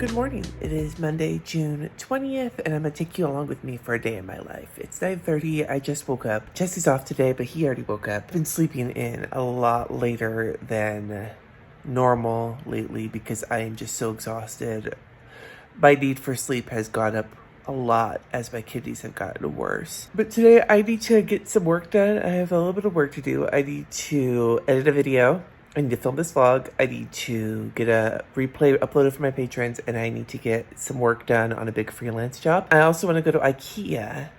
Good morning. It is Monday, June 20th, and I'm going to take you along with me for a day in my life. It's 9:30. I just woke up. Jesse's off today, but he already woke up. I've been sleeping in a lot later than normal lately because I am just so exhausted. My need for sleep has gone up a lot as my kidneys have gotten worse. But today I need to get some work done. I have a little bit of work to do. I need to edit a video. I need to film this vlog. I need to get a replay uploaded for my patrons, and I need to get some work done on a big freelance job. I also want to go to IKEA.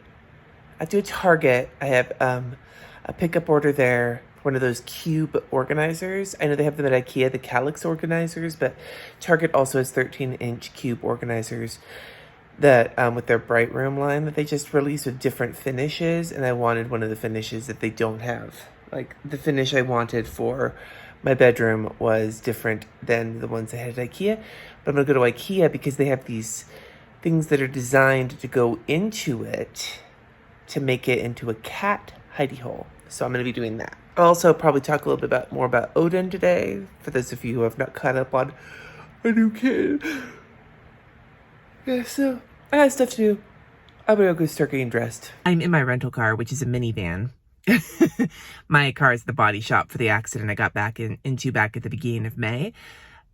I do a Target. I have a pickup order there, one of those cube organizers. I know they have them at IKEA, the Calyx organizers, but Target also has 13-inch cube organizers that with their Bright Room line that they just released with different finishes, and I wanted one of the finishes that they don't have. Like, the finish I wanted for my bedroom was different than the ones I had at IKEA. But I'm going to go to IKEA because they have these things that are designed to go into it to make it into a cat hidey hole. So I'm going to be doing that. I'll also probably talk a little bit more about Odin today, for those of you who have not caught up on a new kid. Yeah, so I got stuff to do. I'm going to go start getting dressed. I'm in my rental car, which is a minivan. My car is the body shop for the accident I got into back at the beginning of May.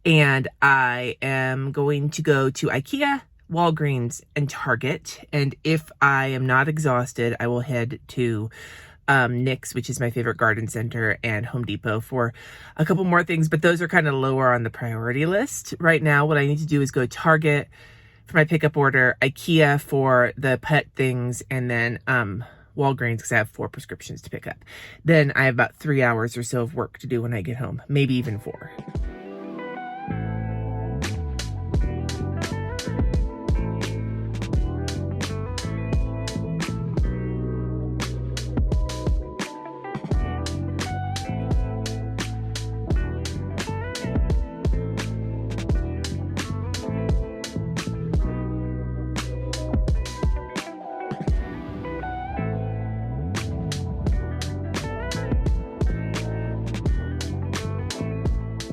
And I am going to go to IKEA, Walgreens, and Target. And if I am not exhausted, I will head to Nick's, which is my favorite garden center, and Home Depot for a couple more things. But those are kind of lower on the priority list. Right now, what I need to do is go to Target for my pickup order, IKEA for the pet things, and then Walgreens because I have 4 prescriptions to pick up. Then I have about 3 hours or so of work to do when I get home, maybe even 4.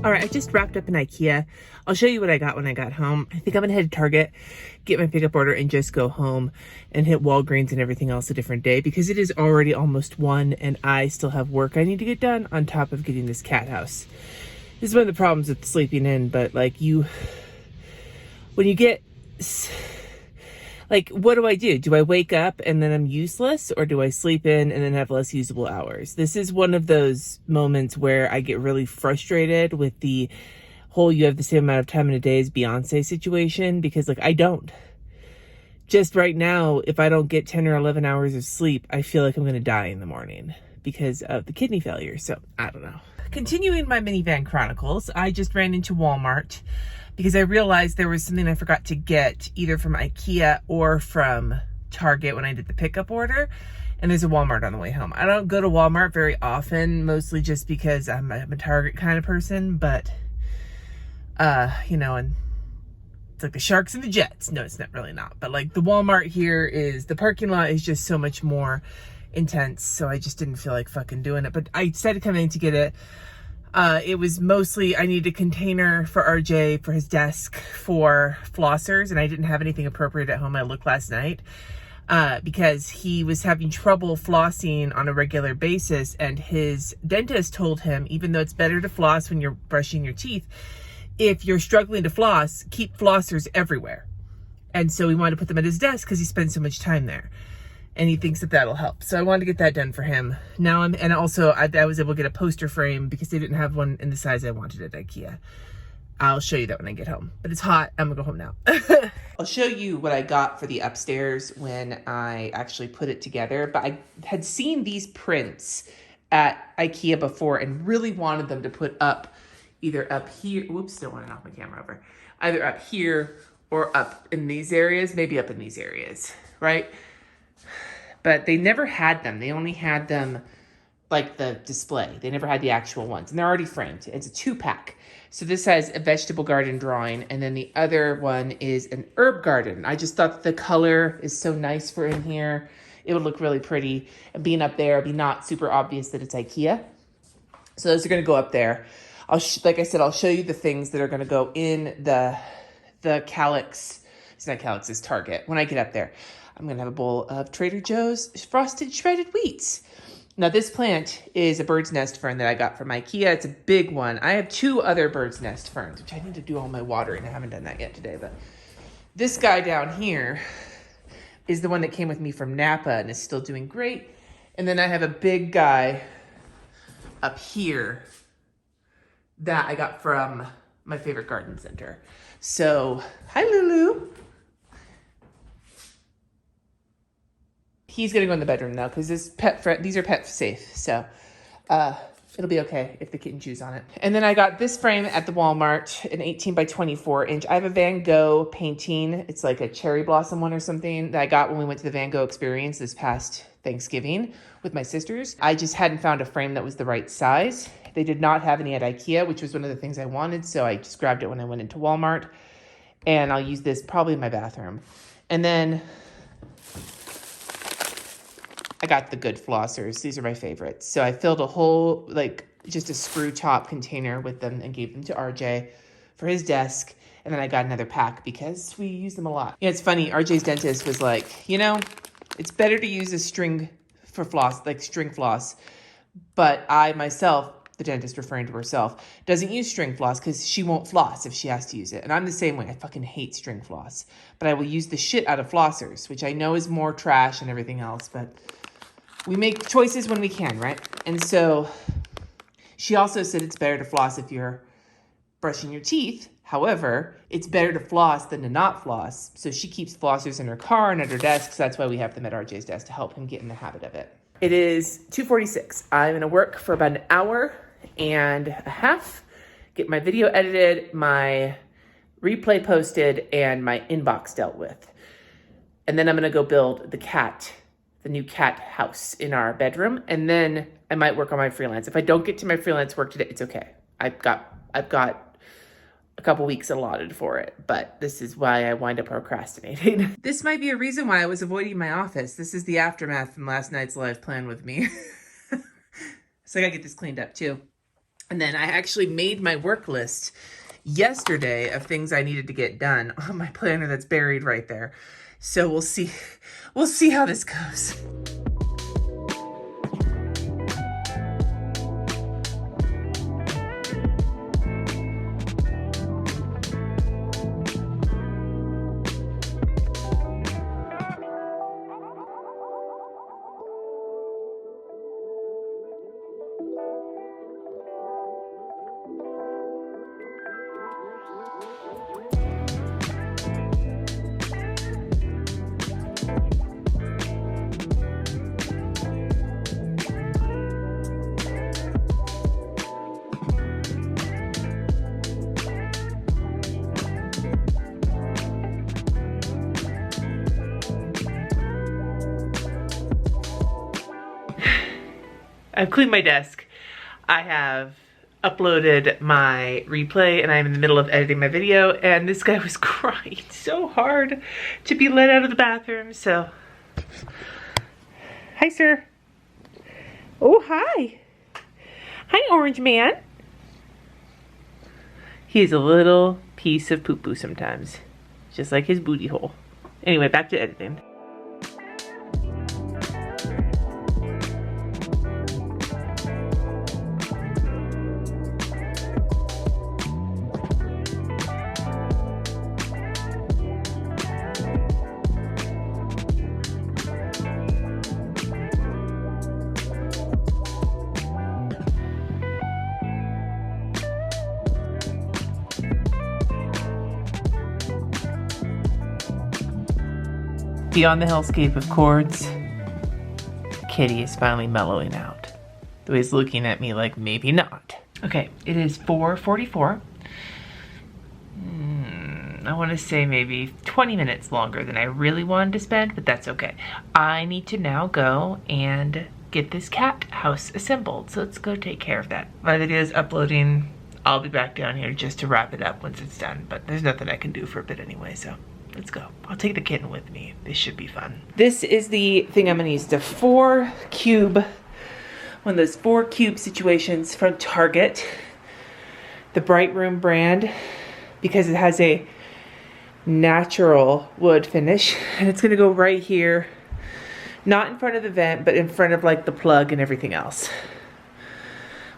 All right, I just wrapped up in IKEA. I'll show you what I got when I got home. I think I'm gonna head to Target, get my pickup order, and just go home and hit Walgreens and everything else a different day because it is already almost 1 and I still have work I need to get done on top of getting this cat house. This is one of the problems with sleeping in, but like when you get, like, what do I do? Do I wake up and then I'm useless, or do I sleep in and then have less usable hours? This is one of those moments where I get really frustrated with the whole you have the same amount of time in a day as Beyonce situation, because like I don't. Just right now, if I don't get 10 or 11 hours of sleep, I feel like I'm going to die in the morning because of the kidney failure. So I don't know. Continuing my minivan chronicles, I just ran into Walmart because I realized there was something I forgot to get either from IKEA or from Target when I did the pickup order. And there's a Walmart on the way home. I don't go to Walmart very often, mostly just because I'm a Target kind of person. But, you know, and it's like the Sharks and the Jets. No, it's not really not. But like the Walmart here the parking lot is just so much more intense. So I just didn't feel like fucking doing it. But I decided to come in to get it. It was mostly, I needed a container for RJ for his desk for flossers, and I didn't have anything appropriate at home. I looked last night because he was having trouble flossing on a regular basis, and his dentist told him, even though it's better to floss when you're brushing your teeth, if you're struggling to floss, keep flossers everywhere. And so we wanted to put them at his desk because he spends so much time there. And he thinks that that'll help. So I wanted to get that done for him. And also I was able to get a poster frame because they didn't have one in the size I wanted at IKEA. I'll show you that when I get home. But it's hot. I'm gonna go home now. I'll show you what I got for the upstairs when I actually put it together. But I had seen these prints at IKEA before and really wanted them to put up either up here. Whoops, don't want to knock my camera over. Either up here or up in these areas. Maybe up in these areas, right? But they never had them. They only had them like the display. They never had the actual ones. And they're already framed. It's a 2-pack. So this has a vegetable garden drawing. And then the other one is an herb garden. I just thought the color is so nice for in here. It would look really pretty. And being up there, it'd be not super obvious that it's IKEA. So those are going to go up there. Like I said, I'll show you the things that are going to go in the Calyx, it's not Calyx, it's Target. When I get up there, I'm going to have a bowl of Trader Joe's frosted shredded wheats. Now this plant is a bird's nest fern that I got from IKEA. It's a big one. I have 2 other bird's nest ferns, which I need to do all my watering. I haven't done that yet today, but this guy down here is the one that came with me from Napa and is still doing great. And then I have a big guy up here that I got from my favorite garden center. So, hi Lulu. He's gonna go in the bedroom now because these are pet safe. So it'll be okay if the kitten chews on it. And then I got this frame at the Walmart, an 18 by 24 inch. I have a Van Gogh painting. It's like a cherry blossom one or something that I got when we went to the Van Gogh experience this past Thanksgiving with my sisters. I just hadn't found a frame that was the right size. They did not have any at IKEA, which was one of the things I wanted. So I just grabbed it when I went into Walmart, and I'll use this probably in my bathroom. And then I got the good flossers. These are my favorites. So I filled a whole, like just a screw top container with them and gave them to RJ for his desk. And then I got another pack because we use them a lot. Yeah, it's funny. RJ's dentist was like, you know, it's better to use a string for floss, like string floss. But I myself, the dentist referring to herself, doesn't use string floss because she won't floss if she has to use it. And I'm the same way. I fucking hate string floss. But I will use the shit out of flossers, which I know is more trash and everything else. But we make choices when we can, right? And so she also said it's better to floss if you're brushing your teeth. However, it's better to floss than to not floss. So she keeps flossers in her car and at her desk. So that's why we have them at RJ's desk to help him get in the habit of it. It is 2:46. I'm going to work for about an hour and a half, get my video edited, my replay posted, and my inbox dealt with. And then I'm going to go build the new cat house in our bedroom. And then I might work on my freelance. If I don't get to my freelance work today, it's okay. I've got a couple weeks allotted for it, but this is why I wind up procrastinating. This might be a reason why I was avoiding my office. This is the aftermath from last night's live plan with me. So I gotta get this cleaned up too. And then I actually made my work list yesterday of things I needed to get done on my planner that's buried right there. So we'll see how this goes. I've cleaned my desk. I have uploaded my replay and I'm in the middle of editing my video, and this guy was crying so hard to be let out of the bathroom, so. Hi, sir. Oh, hi. Hi, Orange Man. He's a little piece of poo-poo sometimes, just like his booty hole. Anyway, back to editing. Beyond the hellscape of chords, Kitty is finally mellowing out. Though he's looking at me like maybe not. Okay, it is 4:44. I want to say maybe 20 minutes longer than I really wanted to spend, but that's okay. I need to now go and get this cat house assembled, so let's go take care of that. My video is uploading. I'll be back down here just to wrap it up once it's done, but there's nothing I can do for a bit anyway, so. Let's go. I'll take the kitten with me. This should be fun. This is the thing I'm gonna use, the 4-cube, one of those 4-cube situations from Target, the Bright Room brand, because it has a natural wood finish, and it's gonna go right here, not in front of the vent, but in front of like the plug and everything else.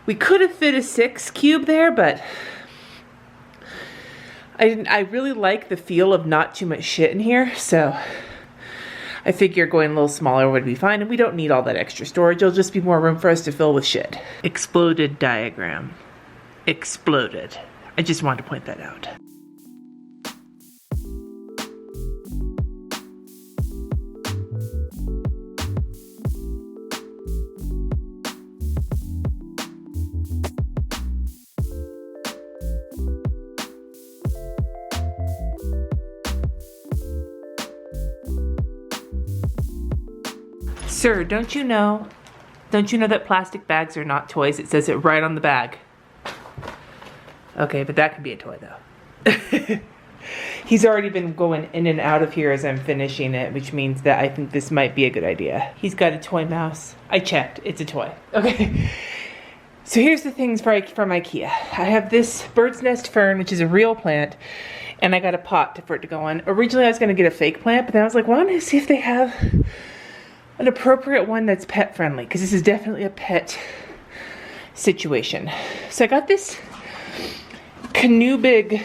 We could have fit a 6 cube there, but I really like the feel of not too much shit in here, so I figure going a little smaller would be fine, and we don't need all that extra storage. It'll just be more room for us to fill with shit. Exploded diagram. Exploded. I just wanted to point that out. Sir, don't you know that plastic bags are not toys? It says it right on the bag. Okay, but that can be a toy though. He's already been going in and out of here as I'm finishing it, which means that I think this might be a good idea. He's got a toy mouse. I checked, it's a toy. Okay. So here's the things from IKEA. I have this bird's nest fern, which is a real plant, and I got a pot for it to go on. Originally I was gonna get a fake plant, but then I was like, well, I'm gonna see if they have an appropriate one that's pet friendly, because this is definitely a pet situation. So I got this Canoe Big,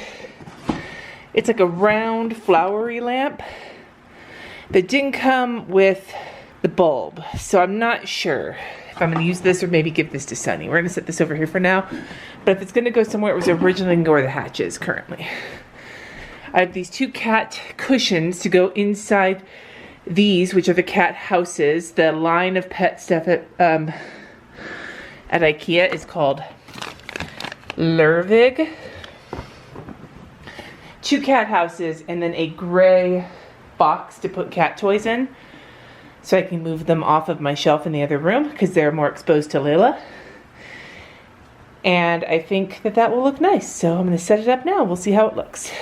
it's like a round flowery lamp that didn't come with the bulb. So I'm not sure if I'm gonna use this or maybe give this to Sunny. We're gonna set this over here for now, but if it's gonna go somewhere, it was originally gonna go where the hatch is currently. I have these 2 cat cushions to go inside these, which are the cat houses. The line of pet stuff at IKEA is called Lervig. 2 cat houses, and then a gray box to put cat toys in, so I can move them off of my shelf in the other room because they're more exposed to Layla. And I think that that will look nice, so I'm going to set it up now. We'll see how it looks.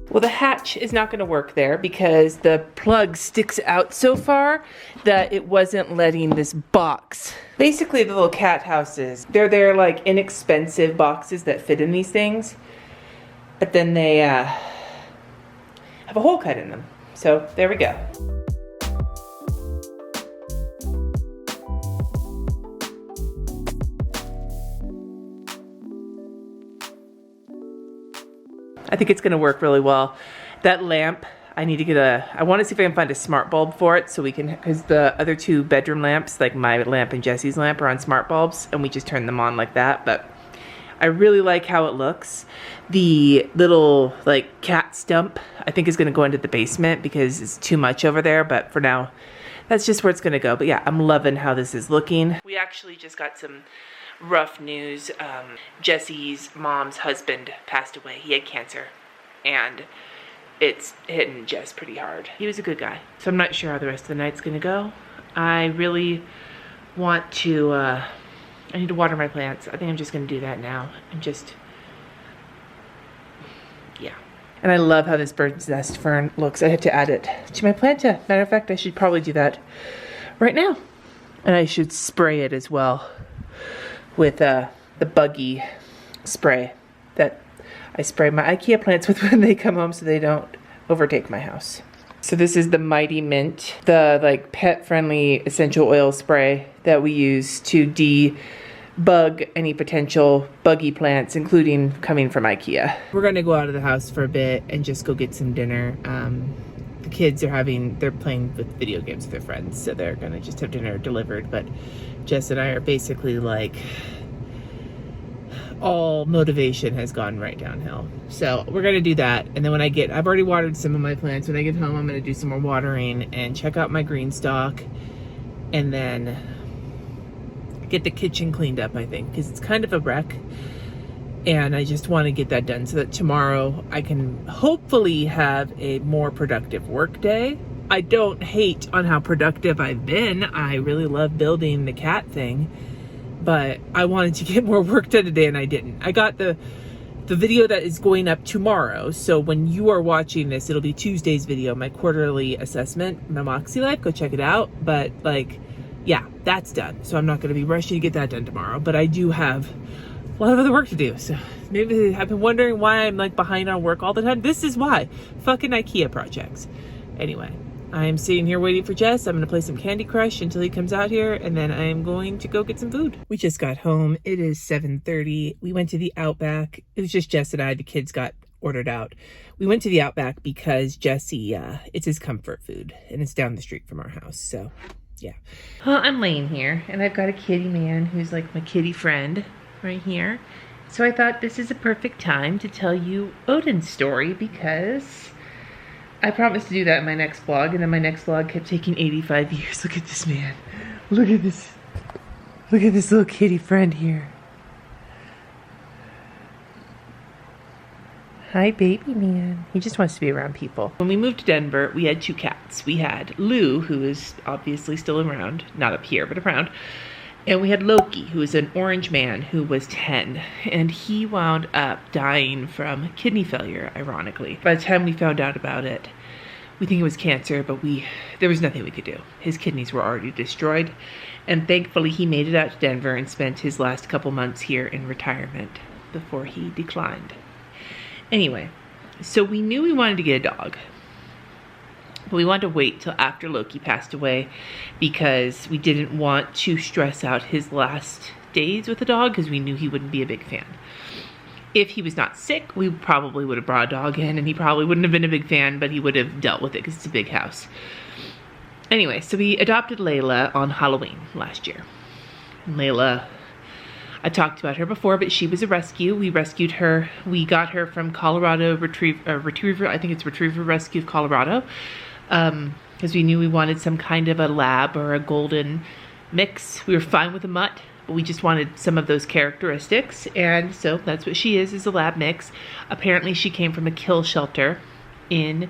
Well, the hatch is not going to work there because the plug sticks out so far that it wasn't letting this box. Basically, the little cat houses, they're like inexpensive boxes that fit in these things, but then they have a hole cut in them. So there we go. I think it's gonna work really well. That lamp, I need to get I wanna see if I can find a smart bulb for it so we can, because the other 2 bedroom lamps, like my lamp and Jesse's lamp, are on smart bulbs, and we just turn them on like that, but I really like how it looks. The little like cat stump, I think is gonna go into the basement because it's too much over there, but for now, that's just where it's gonna go. But yeah, I'm loving how this is looking. We actually just got some rough news. Jesse's mom's husband passed away. He had cancer, and it's hitting Jess pretty hard. He was a good guy, so I'm not sure how the rest of the night's gonna go. I really want to, I need to water my plants. I think I'm just gonna do that now, and just, yeah. And I love how this bird's nest fern looks. I have to add it to my planta. Matter of fact, I should probably do that right now. And I should spray it as well with the buggy spray that I spray my IKEA plants with when they come home so they don't overtake my house. So this is the Mighty Mint, the like pet friendly essential oil spray that we use to debug any potential buggy plants, including coming from IKEA. We're gonna go out of the house for a bit and just go get some dinner. The kids are they're playing with video games with their friends, so they're gonna just have dinner delivered, but Jess and I are basically like, all motivation has gone right downhill. So we're gonna do that, and then when I've already watered some of my plants. When I get home, I'm gonna do some more watering and check out my green stock, and then get the kitchen cleaned up, I think, because it's kind of a wreck. And I just want to get that done so that tomorrow I can hopefully have a more productive work day. I don't hate on how productive I've been. I really love building the cat thing, but I wanted to get more work done today and I didn't. I got the the video that is going up tomorrow. So when you are watching this, it'll be Tuesday's video, my quarterly assessment, my Moxie Life. Go check it out. But like, yeah, that's done. So I'm not going to be rushing to get that done tomorrow. But I do have a lot of other work to do. So maybe I've been wondering why I'm like behind on work all the time. This is why. Fucking IKEA projects. Anyway, I'm sitting here waiting for Jess. I'm going to play some Candy Crush until he comes out here, and then I am going to go get some food. We just got home. It is 7:30. We went to the Outback. It was just Jess and I. The kids got ordered out. We went to the Outback because Jesse, it's his comfort food, and it's down the street from our house, so yeah. I'm laying here, and I've got a kitty man who's like my kitty friend right here. So I thought this is a perfect time to tell you Odin's story, because I promised to do that in my next vlog, and then my next vlog kept taking 85 years. Look at this man. Look at this. Look at this little kitty friend here. Hi, baby man. He just wants to be around people. When we moved to Denver, we had 2 cats. We had Lou, who is obviously still around, not up here, but around. And we had Loki, who is an orange man who was 10. And he wound up dying from kidney failure, ironically. By the time we found out about it, we think it was cancer, but there was nothing we could do. His kidneys were already destroyed. And thankfully, he made it out to Denver and spent his last couple months here in retirement before he declined. Anyway, so we knew we wanted to get a dog. But we wanted to wait till after Loki passed away because we didn't want to stress out his last days with the dog, because we knew he wouldn't be a big fan. If he was not sick, we probably would have brought a dog in, and he probably wouldn't have been a big fan, but he would have dealt with it because it's a big house. Anyway, so we adopted Layla on Halloween last year. And Layla, I talked about her before, but she was a rescue. We rescued her. We got her from Colorado Retriever, I think it's Retriever Rescue of Colorado. Because we knew we wanted some kind of a lab or a golden mix. We were fine with a mutt, but we just wanted some of those characteristics. And so that's what she is a lab mix. Apparently she came from a kill shelter in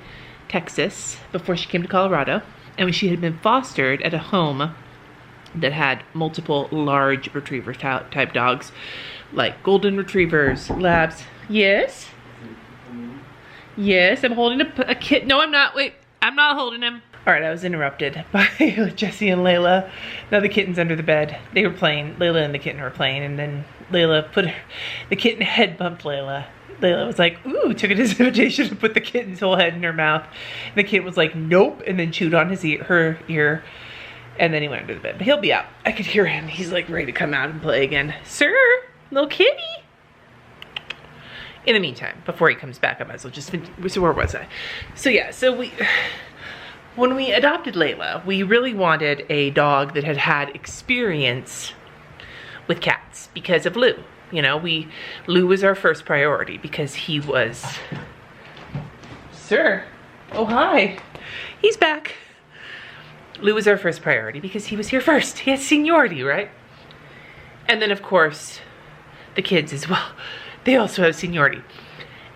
Texas before she came to Colorado. And she had been fostered at a home that had multiple large retriever type dogs, like golden retrievers, labs. Yes? Yes, I'm holding a kitten. No, I'm not. Wait. I'm not holding him. All right, I was interrupted by Jesse and Layla. Now the kitten's under the bed. They were playing. Layla and the kitten were playing, and then Layla the kitten head bumped Layla. Layla was like, ooh, took it as an invitation to put the kitten's whole head in her mouth. And the kitten was like, nope, and then chewed on her ear, and then he went under the bed. But he'll be out. I could hear him. He's like ready to come out and play again. Sir, little kitty. In the meantime, before he comes back, I might as well just, so where was I? So yeah, so when we adopted Layla, we really wanted a dog that had had experience with cats because of Lou. You know, Lou was our first priority because he was, sir, oh hi, he's back. Lou was our first priority because he was here first. He has seniority, right? And then of course, the kids as well. They also have seniority.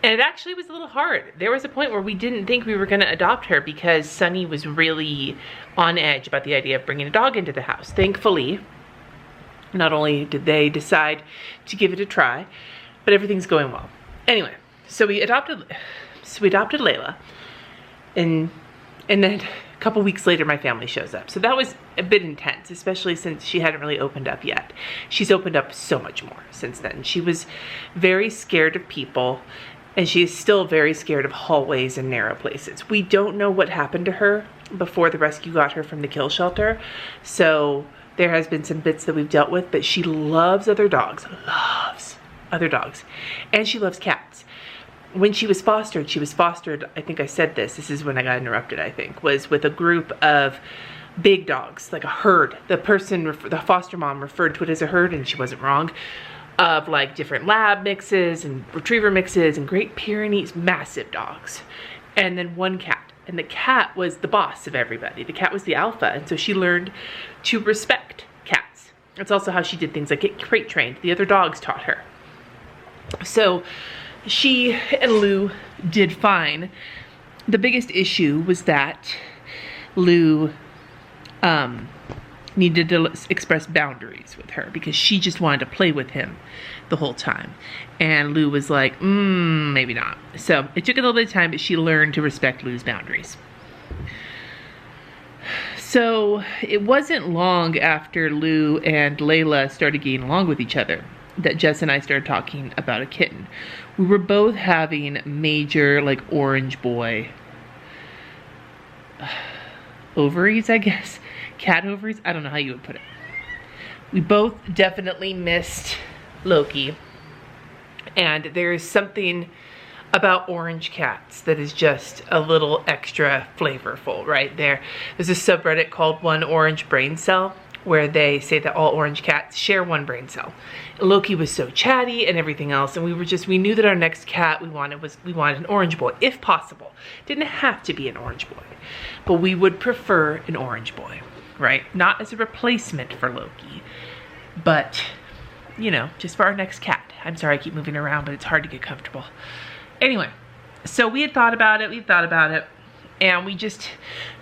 And it actually was a little hard. There was a point where we didn't think we were gonna adopt her because Sunny was really on edge about the idea of bringing a dog into the house. Thankfully, not only did they decide to give it a try, but everything's going well. Anyway, so we adopted Layla, and then a couple weeks later, my family shows up. So that was a bit intense, especially since she hadn't really opened up yet. She's opened up so much more since then. She was very scared of people, and she is still very scared of hallways and narrow places. We don't know what happened to her before the rescue got her from the kill shelter. So there has been some bits that we've dealt with, but she loves other dogs, and she loves cats. When she was fostered, I think I said this is when I got interrupted, I think, was with a group of big dogs, like a herd. The foster mom referred to it as a herd, and she wasn't wrong, of like different lab mixes and retriever mixes and Great Pyrenees, massive dogs. And then one cat, and the cat was the boss of everybody. The cat was the alpha, and so she learned to respect cats. That's also how she did things like get crate trained. The other dogs taught her. So she and Lou did fine. The biggest issue was that Lou needed to express boundaries with her because she just wanted to play with him the whole time. And Lou was like, maybe not. So it took a little bit of time, but she learned to respect Lou's boundaries. So it wasn't long after Lou and Layla started getting along with each other that Jess and I started talking about a kitten. We were both having major, like, orange boy ovaries, I guess. Cat ovaries? I don't know how you would put it. We both definitely missed Loki. And there's something about orange cats that is just a little extra flavorful right there. There's a subreddit called One Orange Brain Cell where they say that all orange cats share one brain cell. Loki was so chatty and everything else, and we knew that our next cat we wanted an orange boy, if possible. Didn't have to be an orange boy, but we would prefer an orange boy, right? Not as a replacement for Loki, but, you know, just for our next cat. I'm sorry I keep moving around, but it's hard to get comfortable. Anyway, so we had thought about it, and we just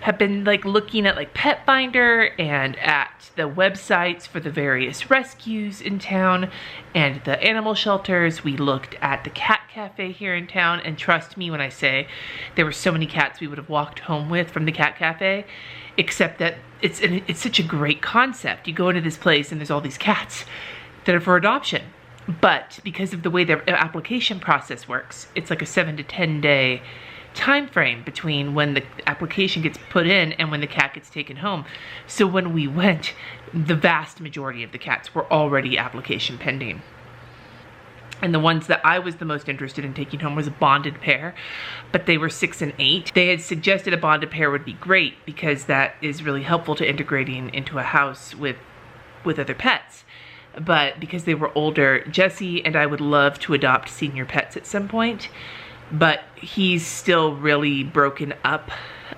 have been like looking at like Pet Finder and at the websites for the various rescues in town and the animal shelters. We looked at the cat cafe here in town, and trust me when I say there were so many cats we would have walked home with from the cat cafe, except that it's such a great concept. You go into this place and there's all these cats that are for adoption. But because of the way their application process works, it's like a 7 to 10 day time frame between when the application gets put in and when the cat gets taken home. So when we went, the vast majority of the cats were already application pending. And the ones that I was the most interested in taking home was a bonded pair, but they were 6 and 8. They had suggested a bonded pair would be great because that is really helpful to integrating into a house with other pets. But because they were older, Jesse and I would love to adopt senior pets at some point, but he's still really broken up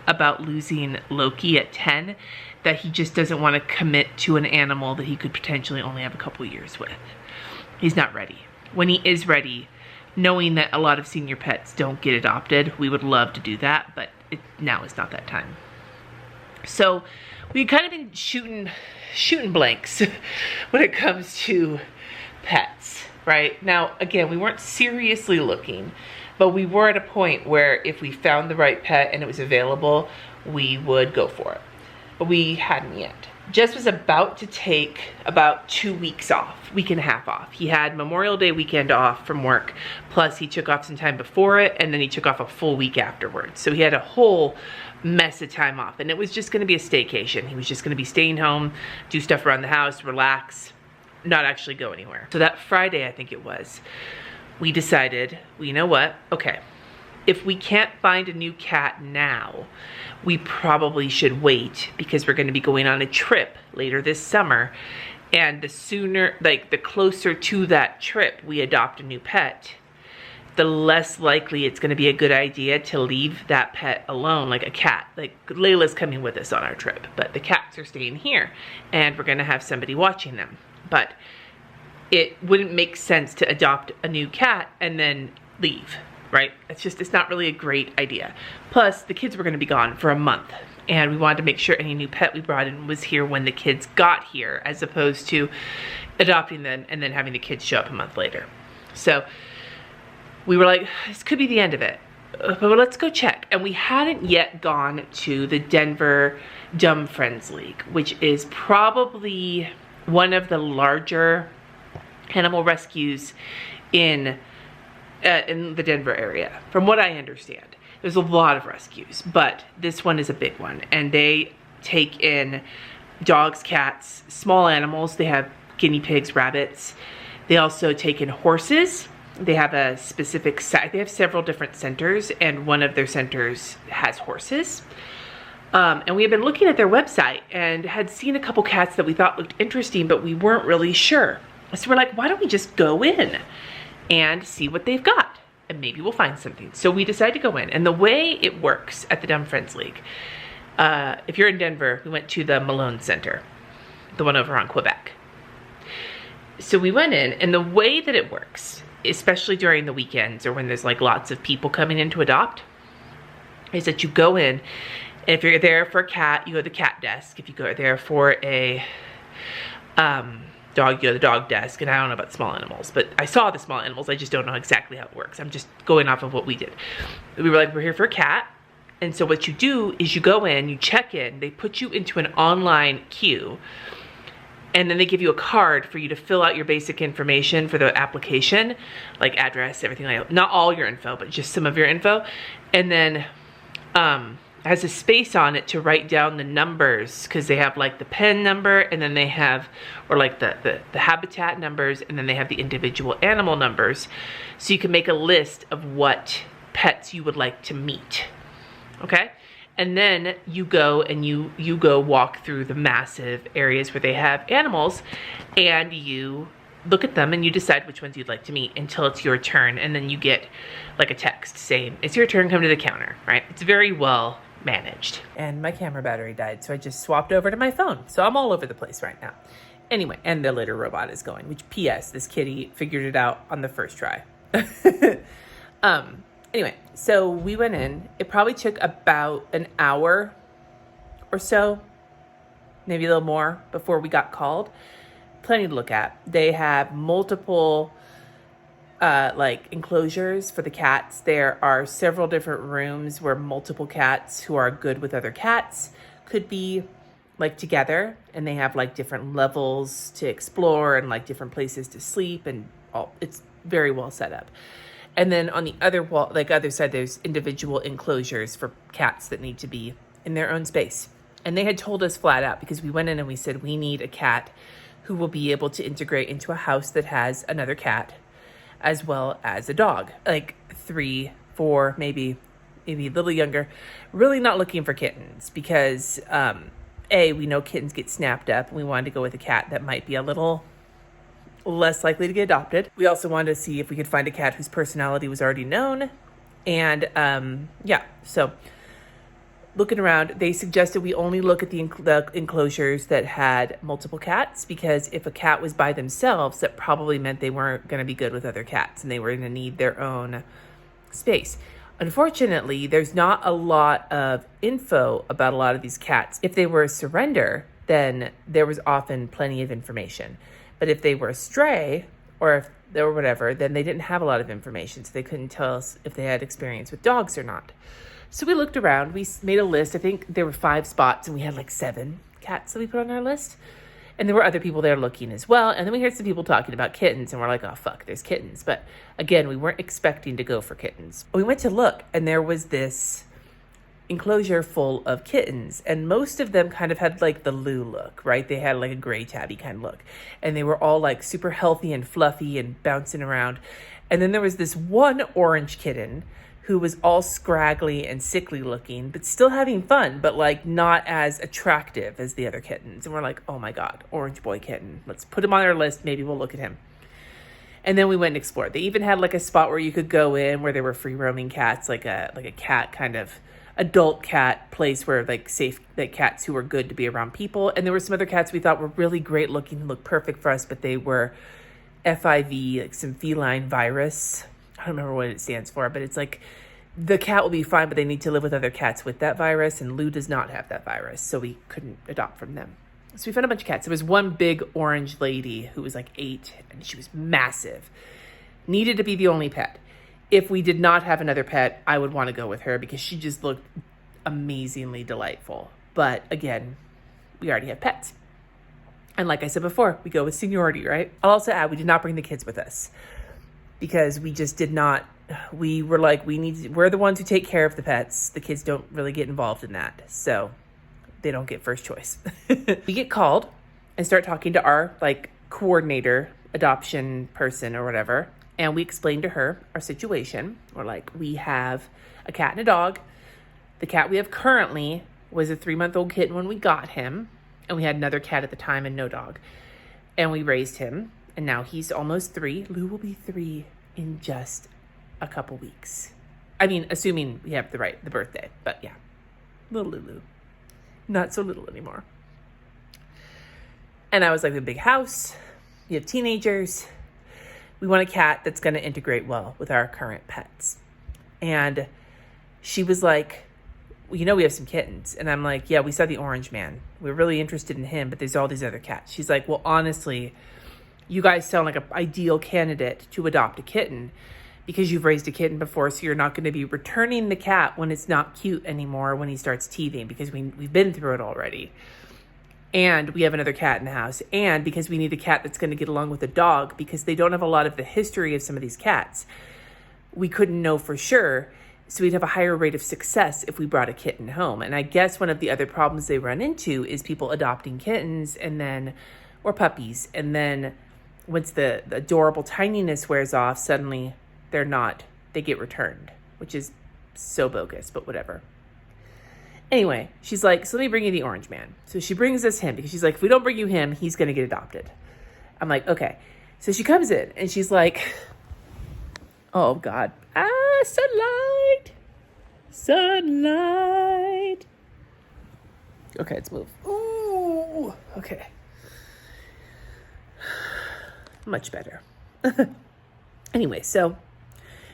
about losing Loki at 10, that he just doesn't want to commit to an animal that he could potentially only have a couple years with. He's not ready. When he is ready, knowing that a lot of senior pets don't get adopted, we would love to do that, but now is not that time. So we've kind of been shooting blanks when it comes to pets, right? Now, again, we weren't seriously looking, but we were at a point where if we found the right pet and it was available, we would go for it. But we hadn't yet. Jess was about to take about 2 weeks off, week and a half off. He had Memorial Day weekend off from work, plus he took off some time before it, and then he took off a full week afterwards. So he had a whole mess of time off, and it was just gonna be a staycation. He was just gonna be staying home, do stuff around the house, relax, not actually go anywhere. So that Friday, I think it was, we decided, well, you know what? Okay, if we can't find a new cat now, we probably should wait because we're gonna be going on a trip later this summer. And the sooner, like the closer to that trip we adopt a new pet, the less likely it's gonna be a good idea to leave that pet alone, like a cat. Like Layla's coming with us on our trip, but the cats are staying here and we're gonna have somebody watching them. But it wouldn't make sense to adopt a new cat and then leave, right? It's not really a great idea. Plus, the kids were gonna be gone for a month, and we wanted to make sure any new pet we brought in was here when the kids got here, as opposed to adopting them and then having the kids show up a month later. So we were like, this could be the end of it, but let's go check. And we hadn't yet gone to the Denver Dumb Friends League, which is probably one of the larger animal rescues in the Denver area, from what I understand. There's a lot of rescues, but this one is a big one, and they take in dogs, cats, small animals. They have guinea pigs, rabbits. They also take in horses. They have a specific site. They have several different centers, and one of their centers has horses. And we had been looking at their website and had seen a couple cats that we thought looked interesting, but we weren't really sure. So we're like, why don't we just go in and see what they've got, and maybe we'll find something. So we decided to go in, and the way it works at the Dumb Friends League, if you're in Denver, we went to the Malone Center, the one over on Quebec. So we went in, and the way that it works, especially during the weekends or when there's like lots of people coming in to adopt, is that you go in And if you're there for a cat, you go to the cat desk. If you go there for a dog, you go to the dog desk. And I don't know about small animals, but I saw the small animals. I just don't know exactly how it works. I'm just going off of what we did. We were like, we're here for a cat. And so what you do is you go in, you check in, they put you into an online queue, and then they give you a card for you to fill out your basic information for the application, like address, everything like that. Not all your info, but just some of your info. And then has a space on it to write down the numbers, because they have like the pen number, and then they have, or like the habitat numbers, and then they have the individual animal numbers. So you can make a list of what pets you would like to meet. Okay, and then you go and you go walk through the massive areas where they have animals, and you look at them and you decide which ones you'd like to meet until it's your turn, and then you get like a text saying it's your turn, come to the counter, right? It's very well managed. And my camera battery died, so I just swapped over to my phone, so I'm all over the place right now. Anyway, and the litter robot is going, which PS, this kitty figured it out on the first try. Anyway, so we went in. It probably took about an hour or so, maybe a little more, before we got called. Plenty to look at. They have multiple like enclosures for the cats. There are several different rooms where multiple cats who are good with other cats could be like together, and they have like different levels to explore and like different places to sleep, and all. It's very well set up. And then on the other wall, like other side, there's individual enclosures for cats that need to be in their own space. And they had told us flat out, because we went in and we said, we need a cat who will be able to integrate into a house that has another cat, as well as a dog, like 3, 4, maybe a little younger. Really not looking for kittens, because we know kittens get snapped up, and we wanted to go with a cat that might be a little less likely to get adopted. We also wanted to see if we could find a cat whose personality was already known. And so looking around, they suggested we only look at the enclosures that had multiple cats, because if a cat was by themselves, that probably meant they weren't going to be good with other cats and they were going to need their own space. Unfortunately, there's not a lot of info about a lot of these cats. If they were a surrender, then there was often plenty of information. But if they were a stray, or if they were whatever, then they didn't have a lot of information. So they couldn't tell us if they had experience with dogs or not. So we looked around, we made a list. I think there were 5 spots, and we had like 7 cats that we put on our list. And there were other people there looking as well. And then we heard some people talking about kittens, and we're like, oh, fuck, there's kittens. But again, we weren't expecting to go for kittens. We went to look, and there was this enclosure full of kittens, and most of them kind of had like the Lou look, right? They had like a gray tabby kind of look, and they were all like super healthy and fluffy and bouncing around. And then there was this one orange kitten who was all scraggly and sickly looking, but still having fun, but like not as attractive as the other kittens. And we're like, oh my God, orange boy kitten. Let's put him on our list. Maybe we'll look at him. And then we went and explored. They even had like a spot where you could go in where there were free roaming cats, like a cat kind of adult cat place where like safe, like cats who were good to be around people. And there were some other cats we thought were really great looking and looked perfect for us, but they were FIV, like some feline virus. I don't remember what it stands for, but it's like the cat will be fine, but they need to live with other cats with that virus, and Lou does not have that virus, so we couldn't adopt from them. So we found a bunch of cats. There was one big orange lady who was like 8, and she was massive. Needed to be the only pet. If we did not have another pet, I would want to go with her because she just looked amazingly delightful. But again, we already have pets. And like I said before, we go with seniority, right? I'll also add, we did not bring the kids with us because we just did not. We were like, we're the ones who take care of the pets. The kids don't really get involved in that. So they don't get first choice. We get called and start talking to our like coordinator, adoption person or whatever. And we explained to her our situation. We're like, we have a cat and a dog. The cat we have currently was a 3-month-old kitten when we got him. And we had another cat at the time and no dog. And we raised him. And now he's almost 3. Lou will be 3 in just a couple weeks. I mean, assuming we have the birthday. But yeah, little Lulu. Not so little anymore. And I was like, we have a big house. We have teenagers. We want a cat that's going to integrate well with our current pets. And she was like, well, we have some kittens. And I'm like, yeah, we saw the orange man. We're really interested in him, but there's all these other cats. She's like, well, honestly, you guys sound like an ideal candidate to adopt a kitten because you've raised a kitten before, so you're not going to be returning the cat when it's not cute anymore, when he starts teething, because we've been through it already. And we have another cat in the house. And because we need a cat that's going to get along with a dog, because they don't have a lot of the history of some of these cats. We couldn't know for sure, so we'd have a higher rate of success if we brought a kitten home. And I guess one of the other problems they run into is people adopting kittens or puppies, and then once the adorable tininess wears off, suddenly they get returned, which is so bogus, but whatever. Anyway, she's like, so let me bring you the orange man. So she brings us him because she's like, if we don't bring you him, he's going to get adopted. I'm like, okay. So she comes in and she's like, oh God, sunlight. Okay, let's move. Ooh, okay. Much better. Anyway, so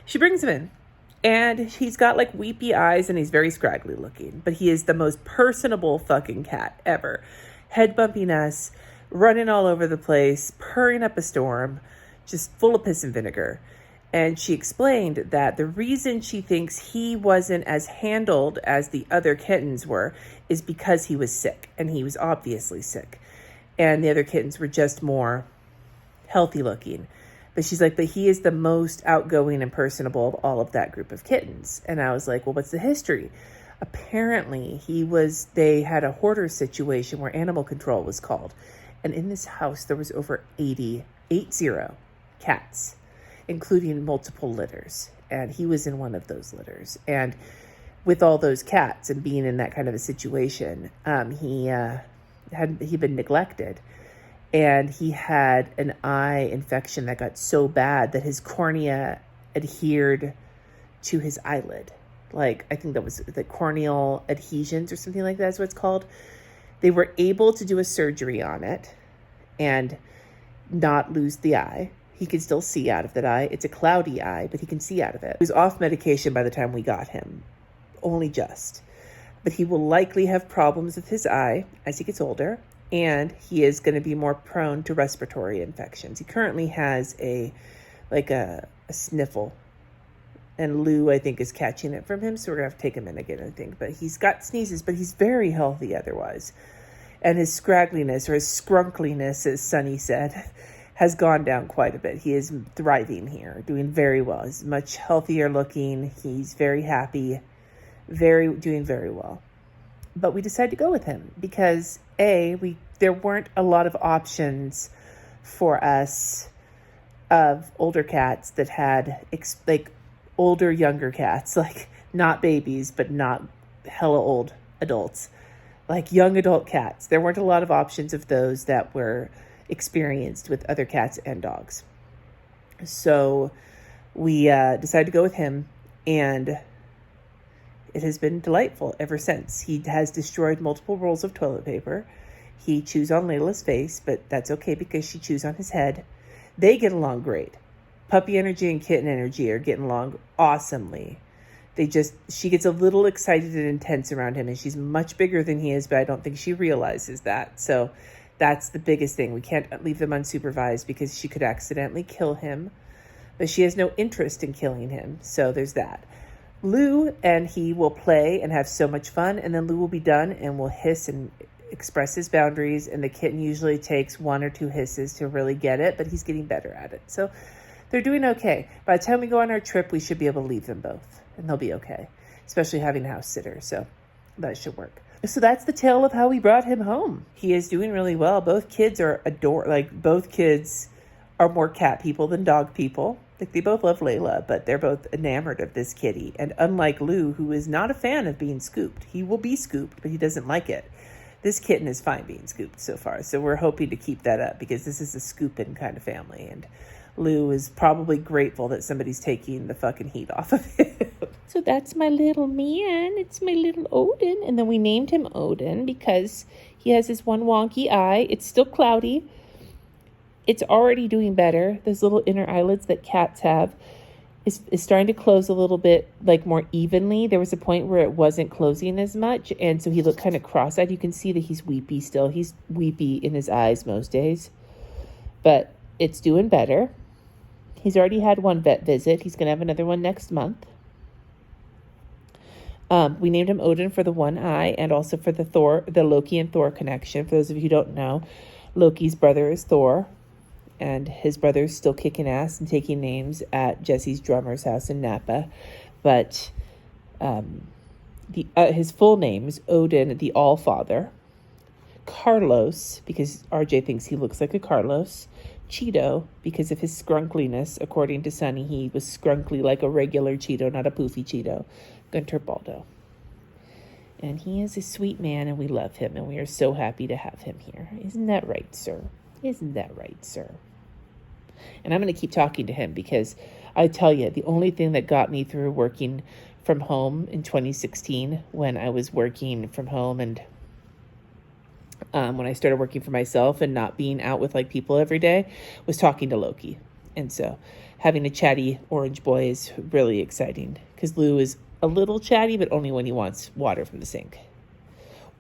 she brings him in, and he's got like weepy eyes, and he's very scraggly looking, but he is the most personable fucking cat ever. Head bumping us, running all over the place, purring up a storm, just full of piss and vinegar. And she explained that the reason she thinks he wasn't as handled as the other kittens were is because he was sick, and he was obviously sick. And the other kittens were just more healthy looking. But she's like, but he is the most outgoing and personable of all of that group of kittens. And I was like, well, what's the history? Apparently they had a hoarder situation where animal control was called. And in this house, there was over 80 cats, including multiple litters. And he was in one of those litters. And with all those cats and being in that kind of a situation, he'd been neglected. And he had an eye infection that got so bad that his cornea adhered to his eyelid. Like, I think that was the corneal adhesions or something like that is what it's called. They were able to do a surgery on it and not lose the eye. He could still see out of that eye. It's a cloudy eye, but he can see out of it. He was off medication by the time we got him, only just. But he will likely have problems with his eye as he gets older. And he is going to be more prone to respiratory infections. He currently has a sniffle. And Lou, I think, is catching it from him. So we're going to have to take him in again, I think. But he's got sneezes, but he's very healthy otherwise. And his scraggliness, or his skrunkliness, as Sunny said, has gone down quite a bit. He is thriving here, doing very well. He's much healthier looking. He's very happy, doing very well. But we decided to go with him because there weren't a lot of options for us of older cats that had older, younger cats, like not babies, but not hella old adults, like young adult cats. There weren't a lot of options of those that were experienced with other cats and dogs. So we decided to go with him, and it has been delightful ever since. He has destroyed multiple rolls of toilet paper. He chews on Layla's face, but that's okay because she chews on his head. They get along great. Puppy energy and kitten energy are getting along awesomely. She gets a little excited and intense around him, and she's much bigger than he is, but I don't think she realizes that. So that's the biggest thing. We can't leave them unsupervised because she could accidentally kill him, but she has no interest in killing him. So there's that. Lou and he will play and have so much fun, and then Lou will be done and will hiss and express his boundaries, and the kitten usually takes 1 or 2 hisses to really get it, but he's getting better at it. So they're doing okay. By the time we go on our trip, we should be able to leave them both, and they'll be okay, especially having a house sitter, so that should work. So that's the tale of how we brought him home. He is doing really well. Both kids are both kids are more cat people than dog people. They both love Layla, but they're both enamored of this kitty. And unlike Lou, who is not a fan of being scooped, he will be scooped, but he doesn't like it. This kitten is fine being scooped so far. So we're hoping to keep that up because this is a scooping kind of family. And Lou is probably grateful that somebody's taking the fucking heat off of him. So that's my little man. It's my little Odin. And then we named him Odin because he has this one wonky eye. It's still cloudy. It's already doing better. Those little inner eyelids that cats have. is starting to close a little bit, like, more evenly. There was a point where it wasn't closing as much, and so he looked kind of cross-eyed. You can see that he's weepy still. He's weepy in his eyes most days, but it's doing better. He's already had one vet visit. He's going to have another one next month. We named him Odin for the one eye, and also for the Loki and Thor connection. For those of you who don't know, Loki's brother is Thor, and his brother's still kicking ass and taking names at Jesse's drummer's house in Napa. But his full name is Odin the Allfather. Carlos, because RJ thinks he looks like a Carlos. Cheeto, because of his scrunkliness. According to Sonny, he was scrunkly like a regular Cheeto, not a poofy Cheeto. Guentert-Baldo. And he is a sweet man, and we love him, and we are so happy to have him here. Isn't that right, sir? Isn't that right, sir? And I'm going to keep talking to him, because I tell you, the only thing that got me through working from home in 2016, when I was working from home and when I started working for myself and not being out with like people every day, was talking to Loki. And so having a chatty orange boy is really exciting, because Lou is a little chatty, but only when he wants water from the sink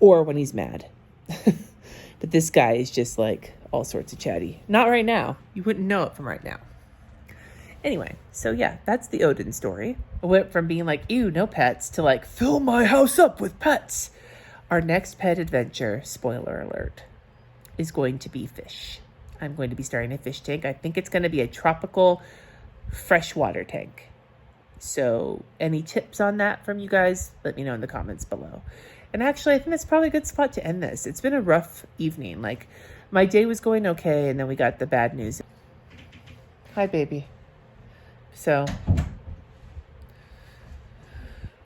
or when he's mad. But this guy is just like all sorts of chatty. Not right now. You wouldn't know it from right now. Anyway, so yeah, that's the Odin story. I went from being like, ew, no pets, to like, fill my house up with pets. Our next pet adventure, spoiler alert, is going to be fish. I'm going to be starting a fish tank. I think it's going to be a tropical freshwater tank. So any tips on that from you guys, let me know in the comments below. And actually, I think that's probably a good spot to end this. It's been a rough evening. Like, my day was going okay, and then we got the bad news. Hi, baby. So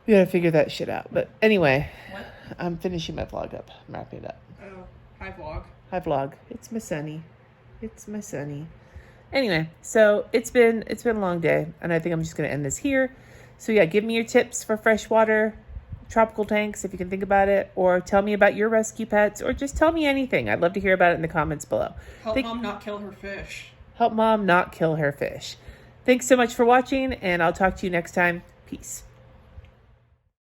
we got to figure that shit out. But anyway, what? I'm finishing my vlog up. I'm wrapping it up. Oh, hi, vlog. Hi, vlog. It's my sunny. It's my sunny. Anyway, so it's been a long day, and I think I'm just going to end this here. So yeah, give me your tips for freshwater tropical tanks if you can think about it, or tell me about your rescue pets, or just tell me anything. I'd love to hear about it in the comments below. Help mom not kill her fish. Help mom not kill her fish. Thanks so much for watching, and I'll talk to you next time. Peace.